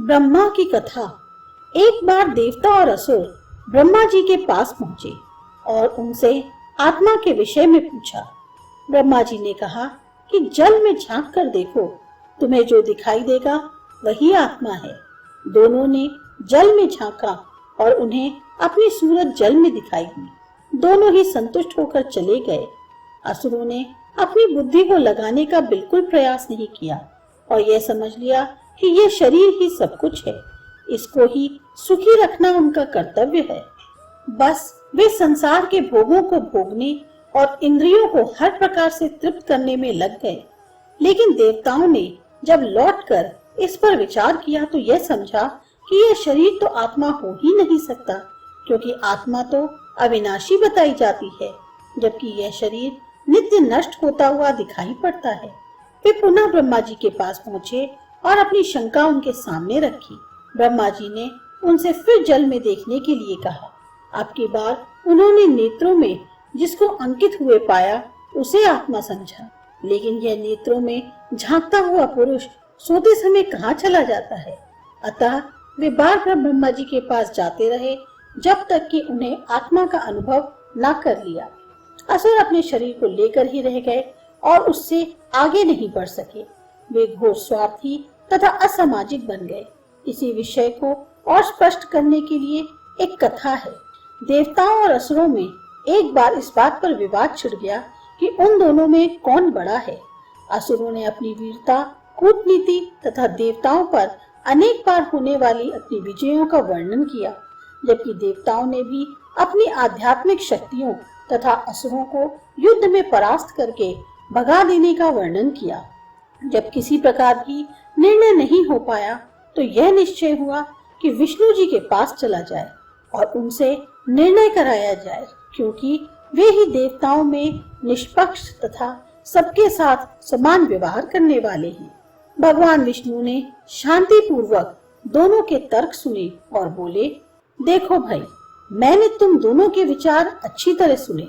ब्रह्मा की कथा। एक बार देवता और असुर ब्रह्मा जी के पास पहुंचे और उनसे आत्मा के विषय में पूछा। ब्रह्मा जी ने कहा कि जल में झांक कर देखो, तुम्हें जो दिखाई देगा वही आत्मा है। दोनों ने जल में झांका और उन्हें अपनी सूरत जल में दिखाई दी। दोनों ही संतुष्ट होकर चले गए। असुरों ने अपनी बुद्धि को लगाने का बिल्कुल प्रयास नहीं किया और यह समझ लिया कि यह शरीर ही सब कुछ है, इसको ही सुखी रखना उनका कर्तव्य है। बस वे संसार के भोगों को भोगने और इंद्रियों को हर प्रकार से तृप्त करने में लग गए। लेकिन देवताओं ने जब लौटकर इस पर विचार किया तो यह समझा कि यह शरीर तो आत्मा हो ही नहीं सकता, क्योंकि आत्मा तो अविनाशी बताई जाती है, जबकि यह शरीर नित्य नष्ट होता हुआ दिखाई पड़ता है। वे पुनः ब्रह्मा जी के पास पहुंचे और अपनी शंका उनके सामने रखी। ब्रह्मा जी ने उनसे फिर जल में देखने के लिए कहा। अब की बार उन्होंने नेत्रों में जिसको अंकित हुए पाया उसे आत्मा समझा। लेकिन यह नेत्रों में झांकता हुआ पुरुष सोते समय कहाँ चला जाता है। अतः वे बार बार ब्रह्मा जी के पास जाते रहे जब तक कि उन्हें आत्मा का अनुभव न कर लिया। असुर अपने शरीर को लेकर ही रह गए और उससे आगे नहीं बढ़ सके। वे घोर स्वार्थी तथा असामाजिक बन गए। इसी विषय को और स्पष्ट करने के लिए एक कथा है। देवताओं और असुरों में एक बार इस बात पर विवाद छिड़ गया कि उन दोनों में कौन बड़ा है। असुरों ने अपनी वीरता, कूटनीति तथा देवताओं पर अनेक बार होने वाली अपनी विजयों का वर्णन किया, जबकि देवताओं ने भी अपनी आध्यात्मिक शक्तियों तथा असुरों को युद्ध में परास्त करके भगा देने का वर्णन किया। जब किसी प्रकार भी निर्णय नहीं हो पाया तो यह निश्चय हुआ कि विष्णु जी के पास चला जाए और उनसे निर्णय कराया जाए, क्योंकि वे ही देवताओं में निष्पक्ष तथा सबके साथ समान व्यवहार करने वाले हैं। भगवान विष्णु ने शांति पूर्वक दोनों के तर्क सुने और बोले, देखो भाई, मैंने तुम दोनों के विचार अच्छी तरह सुने।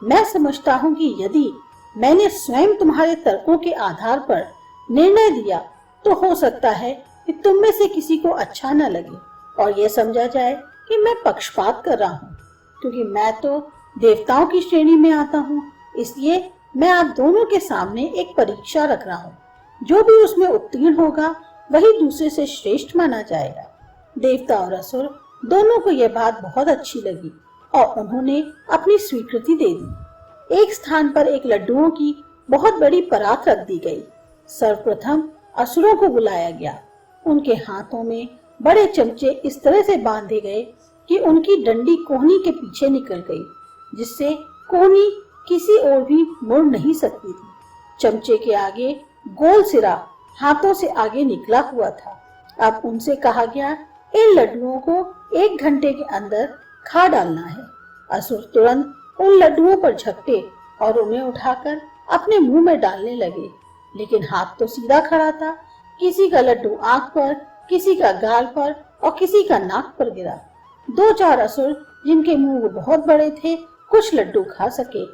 मैं समझता हूँ कि यदि मैंने स्वयं तुम्हारे तर्कों के आधार पर निर्णय दिया तो हो सकता है कि तुम में से किसी को अच्छा न लगे और यह समझा जाए कि मैं पक्षपात कर रहा हूँ। क्योंकि मैं तो देवताओं की श्रेणी में आता हूँ, इसलिए मैं आप दोनों के सामने एक परीक्षा रख रहा हूँ। जो भी उसमें उत्तीर्ण होगा वही दूसरे से श्रेष्ठ माना जाएगा। देवता और असुर दोनों को यह बात बहुत अच्छी लगी और उन्होंने अपनी स्वीकृति दे दी। एक स्थान पर एक लड्डुओं की बहुत बड़ी परात रख दी गई। सर्वप्रथम असुरों को बुलाया गया। उनके हाथों में बड़े चमचे इस तरह से बांधे गए कि उनकी डंडी कोहनी के पीछे निकल गई, जिससे कोहनी किसी ओर भी मुड़ नहीं सकती थी। चमचे के आगे गोल सिरा हाथों से आगे निकला हुआ था। अब उनसे कहा गया, इन लड्डुओं को 1 घंटे के अंदर खा डालना है। असुर तुरंत उन लड्डुओं पर झपटे और उन्हें उठाकर अपने मुंह में डालने लगे, लेकिन हाथ तो सीधा खड़ा था। किसी का लड्डू आंख पर, किसी का गाल पर और किसी का नाक पर गिरा। 2-4 असुर जिनके मुंह बहुत बड़े थे कुछ लड्डू खा सके।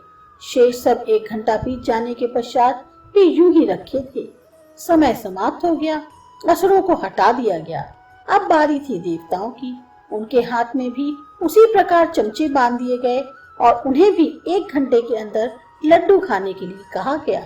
शेष सब 1 घंटा बीत जाने के पश्चात भी यूं ही रखे थे। समय समाप्त हो गया, असुरों को हटा दिया गया। अब बारी थी देवताओं की। उनके हाथ में भी उसी प्रकार चमचे बांध दिए गए और उन्हें भी 1 घंटे के अंदर लड्डू खाने के लिए कहा गया।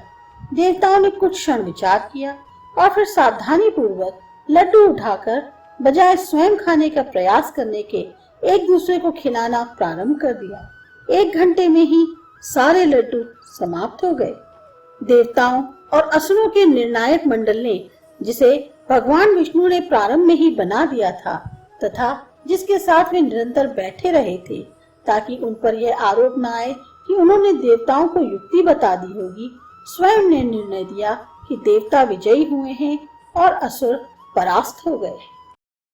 देवताओं ने कुछ क्षण विचार किया और फिर सावधानी पूर्वक लड्डू उठाकर बजाय स्वयं खाने का प्रयास करने के एक दूसरे को खिलाना प्रारंभ कर दिया। 1 घंटे में ही सारे लड्डू समाप्त हो गए। देवताओं और असुरों के निर्णायक मंडल ने, जिसे भगवान विष्णु ने प्रारंभ में ही बना दिया था तथा जिसके साथ वे निरंतर बैठे रहे थे, ताकि उन पर यह आरोप न आए कि उन्होंने देवताओं को युक्ति बता दी होगी, स्वयं ने निर्णय दिया कि देवता विजयी हुए हैं और असुर परास्त हो गए।